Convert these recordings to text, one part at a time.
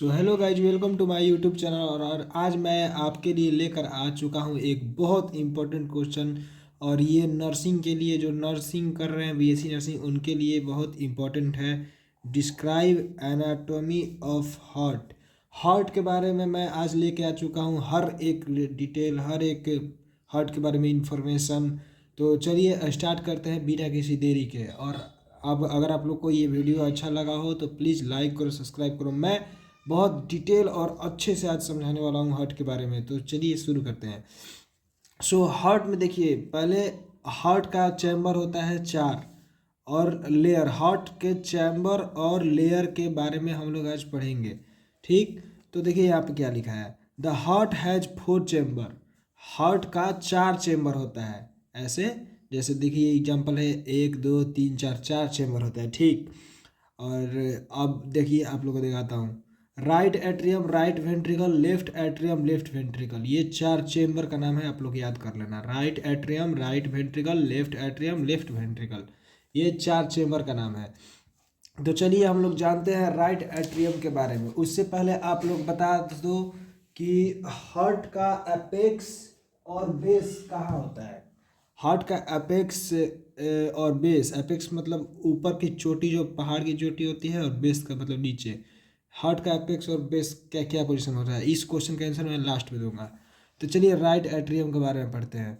So hello guys, welcome to my YouTube channel. और आज मैं आपके लिए लेकर आ चुका हूँ एक बहुत इम्पोर्टेंट क्वेश्चन। और ये नर्सिंग के लिए, जो नर्सिंग कर रहे हैं बीएससी नर्सिंग, उनके लिए बहुत इम्पोर्टेंट है। Describe anatomy of heart. Heart के बारे में मैं आज लेके आ चुका हूँ हर एक डिटेल, हर एक हार्ट के बारे में इंफॉर्मेशन। तो चलिए स्टार्ट करते हैं बिना किसी देरी के। और अब अगर आप लोग को ये वीडियो अच्छा लगा हो तो प्लीज़ लाइक करो, सब्सक्राइब करो। मैं बहुत डिटेल और अच्छे से आज समझाने वाला हूँ हार्ट के बारे में। तो चलिए शुरू करते हैं। सो हार्ट में देखिए, पहले हार्ट का चैम्बर होता है चार, और लेयर, हार्ट के चैम्बर और लेयर के बारे में हम लोग आज पढ़ेंगे। ठीक, तो देखिए यहाँ पे क्या लिखा है। The heart has four chamber. Heart का चार चैम्बर होता है। ऐसे जैसे देखिए एग्जांपल है, एक दो तीन चार, चार चैम्बर होता है। ठीक, और अब देखिए आप लोगों को दिखाता हूँ। Right atrium, right ventricle, left atrium, left ventricle, ये चार चेम्बर का नाम है। आप लोग याद कर लेना, right atrium, right ventricle, left atrium, left ventricle, ये चार चेम्बर का नाम है। तो चलिए हम लोग जानते हैं राइट एट्रियम के बारे में। उससे पहले आप लोग बता दो कि हार्ट का एपेक्स और बेस कहाँ होता है। हार्ट का एपेक्स और बेस, एपेक्स मतलब ऊपर की चोटी, जो पहाड़ की चोटी होती है, और बेस का मतलब नीचे। हार्ट का एपेक्स और बेस क्या क्या पोजीशन होता है, इस क्वेश्चन का आंसर मैं लास्ट में दूंगा। तो चलिए राइट एट्रियम के बारे में पढ़ते हैं।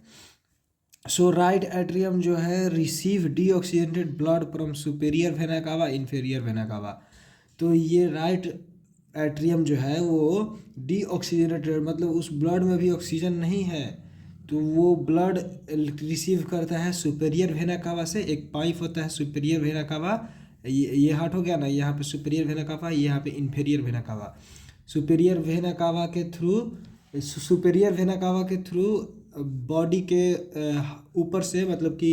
सो राइट एट्रियम जो है, receive deoxygenated blood from superior vena cava, inferior vena cava. तो ये राइट एट्रियम जो है वो डीऑक्सीजनेटेड, मतलब उस ब्लड में भी ऑक्सीजन नहीं है, तो वो ब्लड रिसीव करता है सुपेरियर वेना कावा से। एक पाइप होता है सुपेरियर वेना कावा, ये हार्ट हो गया ना, यहाँ पे सुपेरियर वेना कावा, यहाँ पे इन्फेरियर वेना कावा। सुपेरियर वेना कावा के थ्रू, सुपेरियर वेना कावा के थ्रू बॉडी के ऊपर से, मतलब कि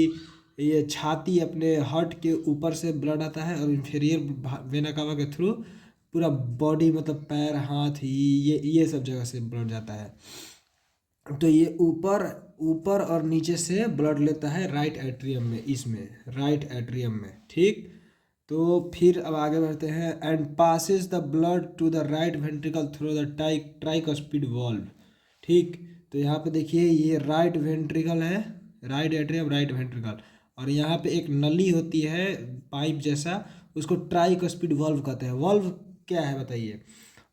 ये छाती अपने हार्ट के ऊपर से ब्लड आता है, और इन्फीरियर वेना कावा के थ्रू पूरा बॉडी, मतलब पैर, हाथ, ये सब जगह से ब्लड जाता है। तो ये ऊपर ऊपर और नीचे से ब्लड लेता है राइट एट्रियम में, इसमें राइट एट्रियम में। ठीक, तो फिर अब आगे बढ़ते हैं। And passes the blood to the right ventricle through the tricuspid valve. ठीक, तो यहाँ पे देखिए ये राइट वेंट्रिकल है, राइट एट्रियम, राइट वेंट्रिकल, और यहाँ पे एक नली होती है पाइप जैसा, उसको ट्राइकस्पिड वॉल्व कहते हैं। वॉल्व क्या है बताइए,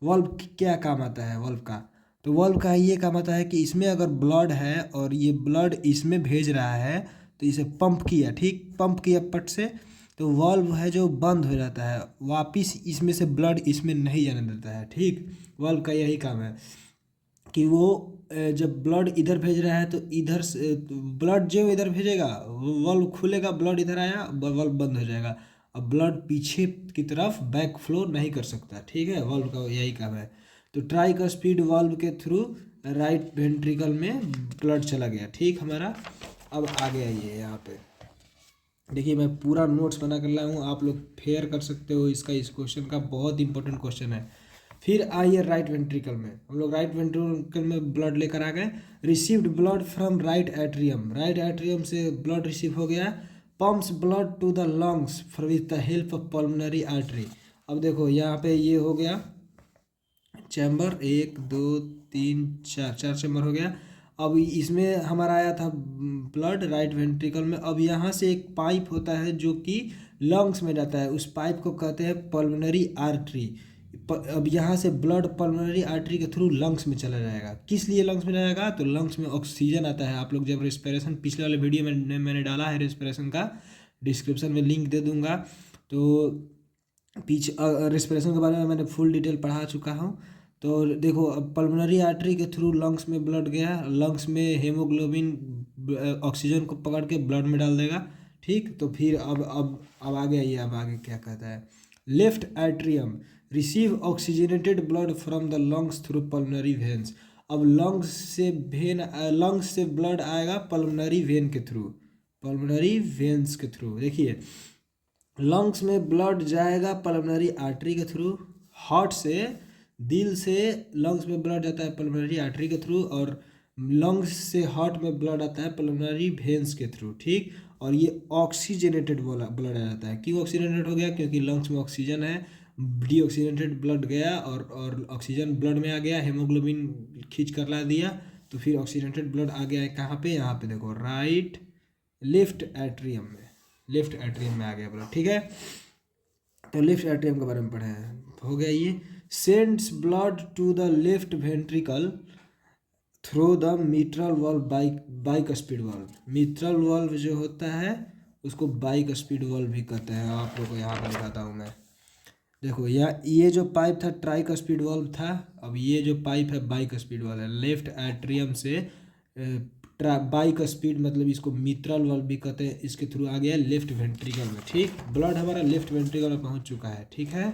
वॉल्व क्या काम आता है वॉल्व का। तो वॉल्व का ये काम आता है कि इसमें अगर ब्लड है और ये ब्लड इसमें भेज रहा है, तो इसे पंप किया, ठीक, पंप किया पट से, तो वॉल्व है जो बंद हो जाता है, वापिस इसमें से ब्लड इसमें नहीं जाने देता है। ठीक, वॉल्व का यही काम है कि वो जब ब्लड इधर भेज रहा है तो इधर से ब्लड जो इधर भेजेगा, वॉल्व खुलेगा, ब्लड इधर आया, वॉल्व बंद हो जाएगा। अब ब्लड पीछे की तरफ बैक फ्लो नहीं कर सकता। ठीक है, वॉल्व का यही काम है। तो ट्राइकस्पिड वॉल्व के थ्रू राइट वेंट्रिकल में ब्लड चला गया। ठीक हमारा, अब आगे आइए। यहाँ पे देखिए मैं पूरा नोट्स बना कर लाया हूँ, आप लोग फेयर कर सकते हो इसका। इस क्वेश्चन का बहुत इंपॉर्टेंट क्वेश्चन है। फिर आइए राइट वेंट्रिकल में, हम लोग राइट वेंट्रिकल में ब्लड लेकर आ गए। Received blood from right atrium, right atrium से ब्लड रिसीव हो गया। Pumps blood to the lungs with the help of pulmonary artery. अब देखो यहाँ पे ये हो गया चैम्बर, एक दो तीन चार, चार चैम्बर हो गया। अब इसमें हमारा आया था ब्लड राइट वेंट्रिकल में। अब यहाँ से एक पाइप होता है जो कि लंग्स में जाता है, उस पाइप को कहते हैं पल्मोनरी आर्टरी। अब यहाँ से ब्लड पल्मोनरी आर्टरी के थ्रू लंग्स में चला जाएगा। किस लिए लंग्स में जाएगा, तो लंग्स में ऑक्सीजन आता है। आप लोग जब रेस्पिरेशन, पिछले वाले वीडियो में मैंने डाला है रेस्पिरेशन का, डिस्क्रिप्शन में लिंक दे दूंगा। तो पीछे रेस्पिरेशन के बारे में मैंने फुल डिटेल पढ़ा चुका हूँ। तो देखो, अब पल्मोनरी आर्टरी के थ्रू लंग्स में ब्लड गया, लंग्स में हेमोग्लोबिन ऑक्सीजन को पकड़ के ब्लड में डाल देगा। ठीक, तो फिर अब आगे आइए, अब आगे क्या कहता है। Left atrium receive oxygenated blood from the lungs through pulmonary veins. अब लंग्स से ब्लड आएगा पल्मोनरी वेन के थ्रू, पल्मोनरी वेन्स के थ्रू। देखिए लंग्स में ब्लड जाएगा पल्मोनरी आर्टरी के थ्रू, हार्ट से, दिल से लंग्स में ब्लड जाता है पल्मोनरी आर्टरी के थ्रू, और लंग्स से हार्ट में ब्लड आता है पल्मोनरी वेन्स के थ्रू। ठीक, और ये ऑक्सीजनेटेड ब्लड आ जाता है। क्यों ऑक्सीजनेटेड हो गया, क्योंकि लंग्स में ऑक्सीजन है डीऑक्सीजनेटेड ब्लड गया और ऑक्सीजन ब्लड में आ गया, हेमोग्लोबिन खींच कर ला दिया, तो फिर ऑक्सीजनेटेड ब्लड आ गया है कहाँ पे, यहाँ पे देखो राइट लेफ्ट एट्रियम में, लेफ्ट एट्रियम में आ गया ब्लड। ठीक है, तो लेफ्ट एट्रियम के बारे में पढ़े हैं, हो गया ये। Sends blood to the left ventricle through the mitral valve bicuspid valve. Mitral valve जो होता है उसको बाइक स्पीड वाल्व भी कहते हैं। आप लोग को यहाँ पर दिखाता हूँ मैं, देखो ये जो पाइप था ट्राइक स्पीड वाल्व था, अब ये जो पाइप है बाइक स्पीड वाल्व है। लेफ्ट एट्रियम से बाइक स्पीड मतलब इसको मिट्रल वाल्व भी कहते हैं, इसके थ्रू आ गया लेफ्ट वेंट्रिकल में। ठीक, ब्लड हमारा लेफ्ट वेंट्रिकल में पहुंच चुका है। ठीक है,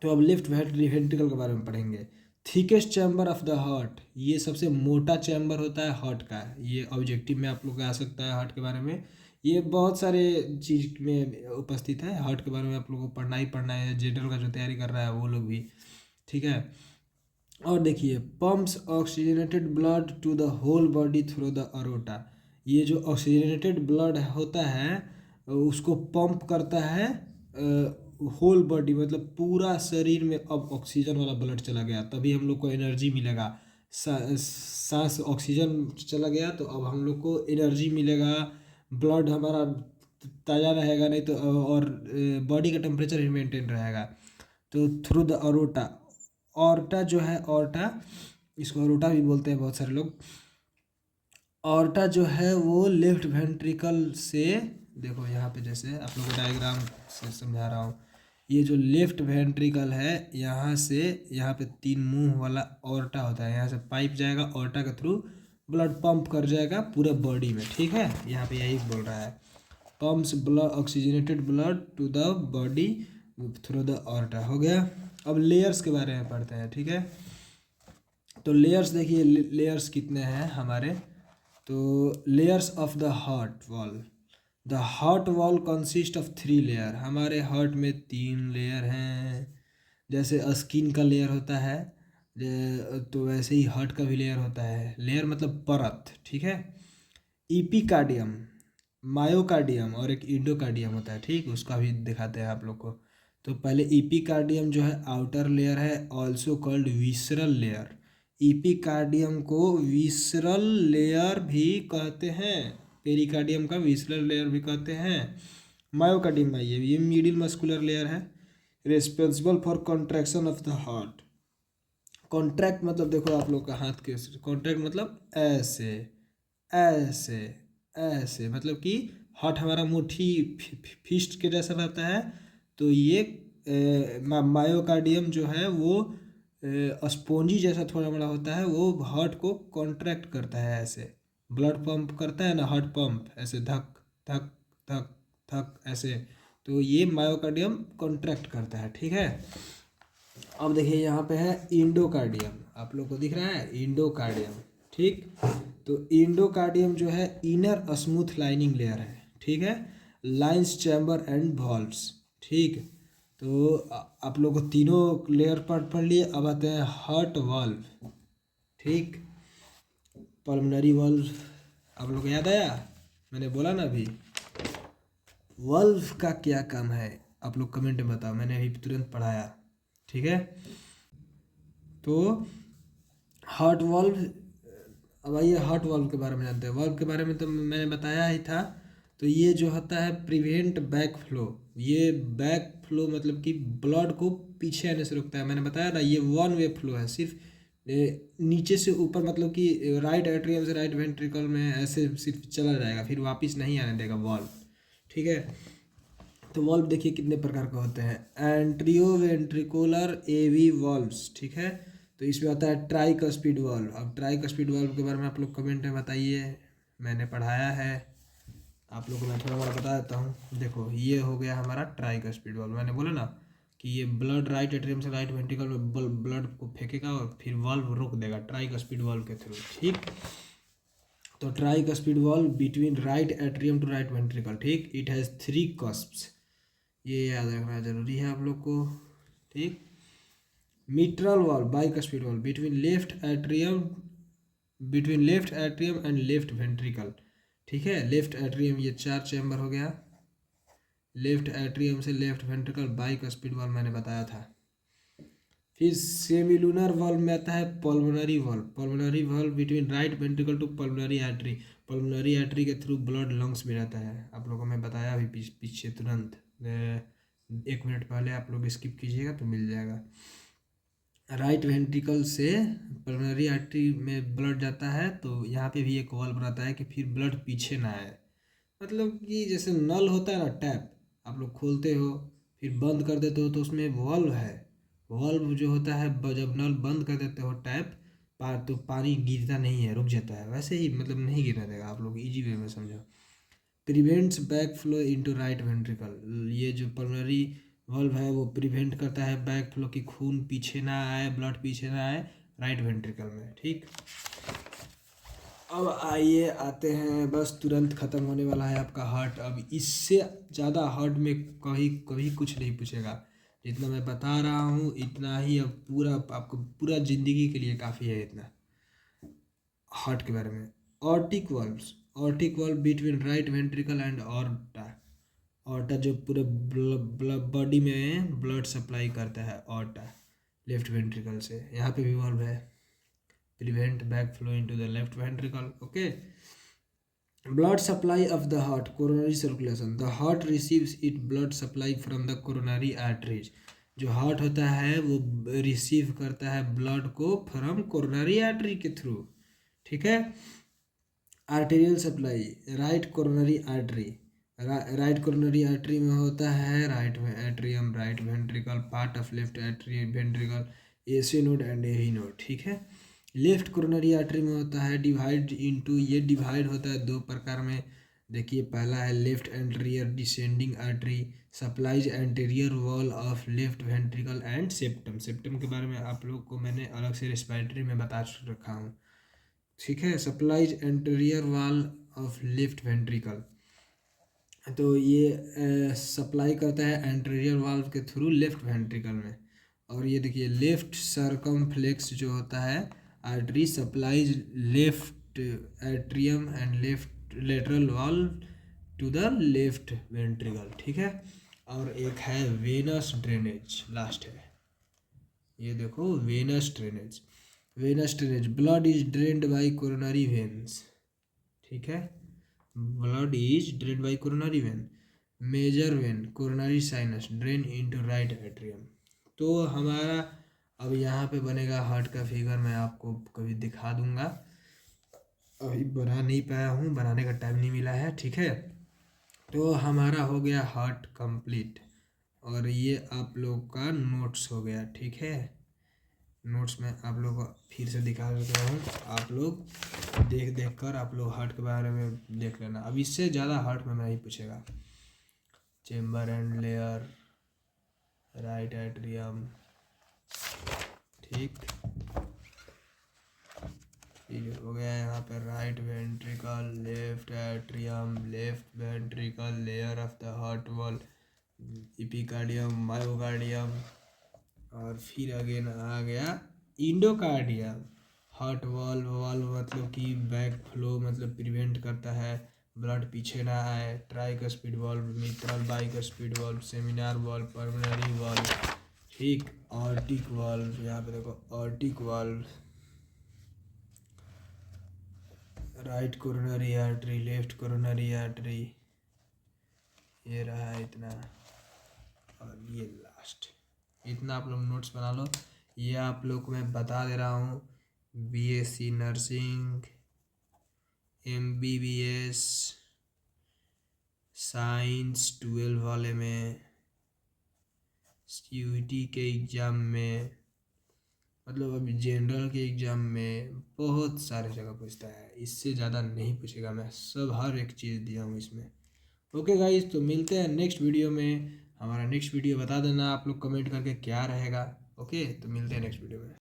तो अब लेफ्ट वेंट्रिकल के बारे में पढ़ेंगे। Thickest chamber of the heart, ये सबसे मोटा चैम्बर होता है हार्ट का। ये ऑब्जेक्टिव में आप लोग का आ सकता है हार्ट के बारे में, ये बहुत सारे चीज में उपस्थित है। हार्ट के बारे में आप लोगों को पढ़ना ही पढ़ना है, जनरल का जो तैयारी कर रहा है वो लोग भी। ठीक है, और देखिए pumps oxygenated blood to the whole body through the aorta. ये जो ऑक्सीजनेटेड ब्लड होता है उसको पंप करता है होल बॉडी, मतलब पूरा शरीर में अब ऑक्सीजन वाला ब्लड चला गया, तभी हम लोग को एनर्जी मिलेगा। सांस ऑक्सीजन चला गया तो अब हम लोग को एनर्जी मिलेगा, ब्लड हमारा ताज़ा रहेगा, नहीं तो और बॉडी का टेम्परेचर मेंटेन रहेगा। तो थ्रू द अरोटा, ऑर्टा जो है, ऑर्टा इसको अरोटा भी बोलते हैं बहुत सारे लोग। ऑर्टा जो है वो लेफ्ट वेंट्रिकल से, देखो यहाँ पे जैसे आप लोग को डायग्राम से समझा रहा हूँ, ये जो लेफ्ट वेंट्रिकल है यहाँ से यहाँ पे 3 मुंह वाला ऑर्टा होता है, यहाँ से पाइप जाएगा, ऑर्टा के थ्रू ब्लड पंप कर जाएगा पूरे बॉडी में। ठीक है, यहाँ पे यही बोल रहा है, pumps blood oxygenated blood to the body through the aorta. हो गया, अब लेयर्स के बारे में पढ़ते हैं। ठीक है, तो लेयर्स देखिए, लेयर्स कितने हैं हमारे, तो layers of the heart wall. The heart wall consist of 3 layer. हमारे हार्ट में 3 लेयर हैं, जैसे स्किन का लेयर होता है तो वैसे ही हार्ट का भी लेयर होता है। लेयर मतलब परत। ठीक है, इपिकार्डियम, मायोकार्डियम और एक इंडोकार्डियम होता है। ठीक, उसका भी दिखाते हैं आप लोग को। तो पहले इपिकार्डियम जो है आउटर लेयर है, ऑल्सो कॉल्ड विसरल लेयर। इपिकार्डियम को विसरल लेयर भी कहते हैं, पेरिकार्डियम का विसरल लेयर भी कहते हैं। मायोकार्डियम ये मिडिल मस्कुलर लेयर है, responsible for contraction of the heart. Contract मतलब देखो आप लोग का हाथ के, कॉन्ट्रैक्ट मतलब ऐसे ऐसे ऐसे, मतलब कि हार्ट हमारा मुट्ठी फिस्ट के जैसा रहता है, तो ये मायोकार्डियम जो है वो स्पॉन्जी जैसा थोड़ा बड़ा होता है, वो हार्ट को कॉन्ट्रैक्ट करता है, ऐसे ब्लड पंप करता है ना, हार्ट पंप ऐसे धक धक धक धक ऐसे, तो ये मायोकार्डियम कॉन्ट्रैक्ट करता है। ठीक है, अब देखिए यहाँ पे है इंडोकार्डियम, आप लोग को दिख रहा है इंडोकार्डियम। ठीक, तो इंडोकार्डियम जो है इनर स्मूथ लाइनिंग लेयर है। ठीक है, लाइंस चैम्बर एंड वॉल्व्स। ठीक, तो आप लोग को तीनों लेयर पढ़ लिए। अब आते हैं हार्ट वाल्व। ठीक, पल्मनरी वाल्व आप लोग को याद आया, मैंने बोला ना अभी, वाल्व का क्या काम है आप लोग कमेंट में बताओ, मैंने अभी तुरंत पढ़ाया। ठीक है, तो हार्ट वाल्व, अब आइए हार्ट वाल्व के बारे में जानते हैं। वाल्व के बारे में तो मैंने बताया ही था। तो ये जो होता है प्रिवेंट बैक फ्लो, ये बैक फ्लो मतलब कि ब्लड को पीछे आने से रोकता है। मैंने बताया ना ये 1 वे फ्लो है, सिर्फ नीचे से ऊपर, मतलब कि राइट एट्रियम से राइट वेंट्रिकल में ऐसे सिर्फ चला जाएगा, फिर वापस नहीं आने देगा वाल्व। ठीक है, तो वाल्व देखिए कितने प्रकार के होते हैं, एंट्रियो वेंट्रिकुलर एवी वाल्व्स। ठीक है, तो इसमें आता है ट्राइक स्पीड वाल्व। अब ट्राइक स्पीड वाल्व के बारे में आप लोग कमेंट में बताइए, मैंने पढ़ाया है आप लोग को, मैं थोड़ा बड़ा बता देता हूँ। देखो ये हो गया हमारा ट्राइक स्पीड वाल्व, मैंने बोला ना कि ये ब्लड राइट एट्रियम से राइट वेंट्रिकल में ब्लड को फेंकेगा और फिर वाल्व रोक देगा ट्राइक स्पीड वाल्व के थ्रू। ठीक, तो tricuspid valve between right atrium to right ventricle. ठीक, इट हैज़ 3 कस्प्स, ये याद रखना जरूरी है आप लोग को। ठीक, mitral valve bicuspid valve between left atrium and left ventricle. ठीक है, लेफ्ट एट्रियम ये 4 चैम्बर हो गया, लेफ्ट एट्रियम से लेफ्ट वेंट्रिकल बाइकस्पिड वाल्व मैंने बताया था। फिर सेमिलुनर वाल्व में आता है pulmonary valve. Pulmonary valve between right ventricle to pulmonary artery. Pulmonary artery के थ्रू ब्लड लंग्स में रहता है। आप लोगों को मैं बताया अभी पीछे तुरंत 1 मिनट पहले, आप लोग स्किप कीजिएगा तो मिल जाएगा। राइट वेंट्रिकल से पल्मोनरी आर्टरी में ब्लड जाता है, तो यहाँ पे भी एक वाल्व रहता है कि फिर ब्लड पीछे ना आए। मतलब कि जैसे नल होता है ना, टैप आप लोग खोलते हो फिर बंद कर देते हो, तो उसमें वाल्व है। वाल्व जो होता है जब नल बंद कर देते हो टैप तो पानी गिरता नहीं है, रुक जाता है। वैसे ही मतलब नहीं गिरने देगा। आप लोग इजी वे में समझो। Prevents back flow into right ventricle. ये जो पल्मोनरी वाल्व है वो प्रिवेंट करता है बैक फ्लो की, खून पीछे ना आए, ब्लड पीछे ना आए राइट वेंट्रिकल में। ठीक, अब आइए आते हैं, बस तुरंत ख़त्म होने वाला है आपका हार्ट। अब इससे ज़्यादा हार्ट में कभी कभी कुछ नहीं पूछेगा। जितना मैं बता रहा हूँ इतना ही, अब पूरा आपको पूरा ज़िंदगी के लिए काफ़ी है इतना हार्ट के बारे में। Aortic valves. Aortic valve between right ventricle and aorta. Aorta जो पूरे बॉडी में ब्लड सप्लाई करता है, ऑर्टा लेफ्ट वेंट्रिकल से। यहाँ पे भी वाल्व है, prevent backflow into the left ventricle. Okay, blood supply of the heart, coronary circulation. The heart receives its blood supply from the coronary arteries. जो heart होता है वो रिसीव करता है ब्लड को फ्रॉम कोरोनरी आर्टरी के through. ठीक है। Arterial supply, right coronary artery. Right coronary artery में होता है right atrium, right ventricle, part of left atrium ventricle, SA node and AV node. ठीक है। लेफ्ट कोरोनरी आर्टरी में होता है डिवाइड इनटू, ये डिवाइड होता है 2 प्रकार में। देखिए, पहला है left anterior descending artery, supplies anterior wall of left ventricle and septum. Septum के बारे में आप लोग को मैंने अलग से रेस्पिरेटरी में बता रखा हूँ। ठीक है। Supplies anterior wall of left ventricle, तो ये सप्लाई करता है एंटीरियर वाल्व के थ्रू लेफ्ट वेंट्रिकल में। और ये देखिए लेफ्ट सर्कमफ्लेक्स जो होता है artery supplies left atrium and left lateral wall to the left ventricle. ठीक है। और एक है वेनस ड्रेनेज, लास्ट है। ये देखो venous drainage. Venous drainage, blood is drained by coronary veins. ठीक है। Blood is drained by coronary vein. Major vein coronary sinus drain into right atrium. तो हमारा अब यहाँ पे बनेगा हार्ट का फिगर, मैं आपको कभी दिखा दूंगा। अभी बना नहीं पाया हूँ, बनाने का टाइम नहीं मिला है। ठीक है। तो हमारा हो गया हार्ट कंप्लीट, और ये आप लोग का नोट्स हो गया। ठीक है। नोट्स में आप लोग को फिर से दिखा देता हूँ, आप लोग देख कर आप लोग हार्ट के बारे में देख लेना। अब इससे ज़्यादा हार्ट में नहीं पूछेगा। Chamber and layer, right atrium. ठीक, ये हो गया यहाँ पे right ventricle, left atrium, left ventricle, layer of the heart wall, epicardium, myocardium, और फिर अगेन आ गया इंडोकार्डियम। हार्ट वाल्व, वाल्व मतलब कि बैक फ्लो मतलब प्रिवेंट करता है, ब्लड पीछे ना आए। Tricuspid valve, mitral bicuspid valve, seminar valve, pulmonary valve. ठीक। ऑर्टिक वाल्व, यहाँ पे देखो aortic valve, right coronary artery, left coronary artery, ये रहा इतना, और ये लास्ट। इतना आप लोग नोट्स बना लो। ये आप लोग को मैं बता दे रहा हूँ, बीएससी नर्सिंग, एमबीबीएस, साइंस 12 वाले में, यूटी के एग्ज़ाम में, मतलब अभी जनरल के एग्ज़ाम में बहुत सारे जगह पूछता है। इससे ज़्यादा नहीं पूछेगा, मैं सब हर एक चीज़ दिया हूँ इसमें। ओके गाइस, तो मिलते हैं नेक्स्ट वीडियो में। हमारा नेक्स्ट वीडियो बता देना आप लोग कमेंट करके क्या रहेगा। ओके, तो मिलते हैं नेक्स्ट वीडियो में।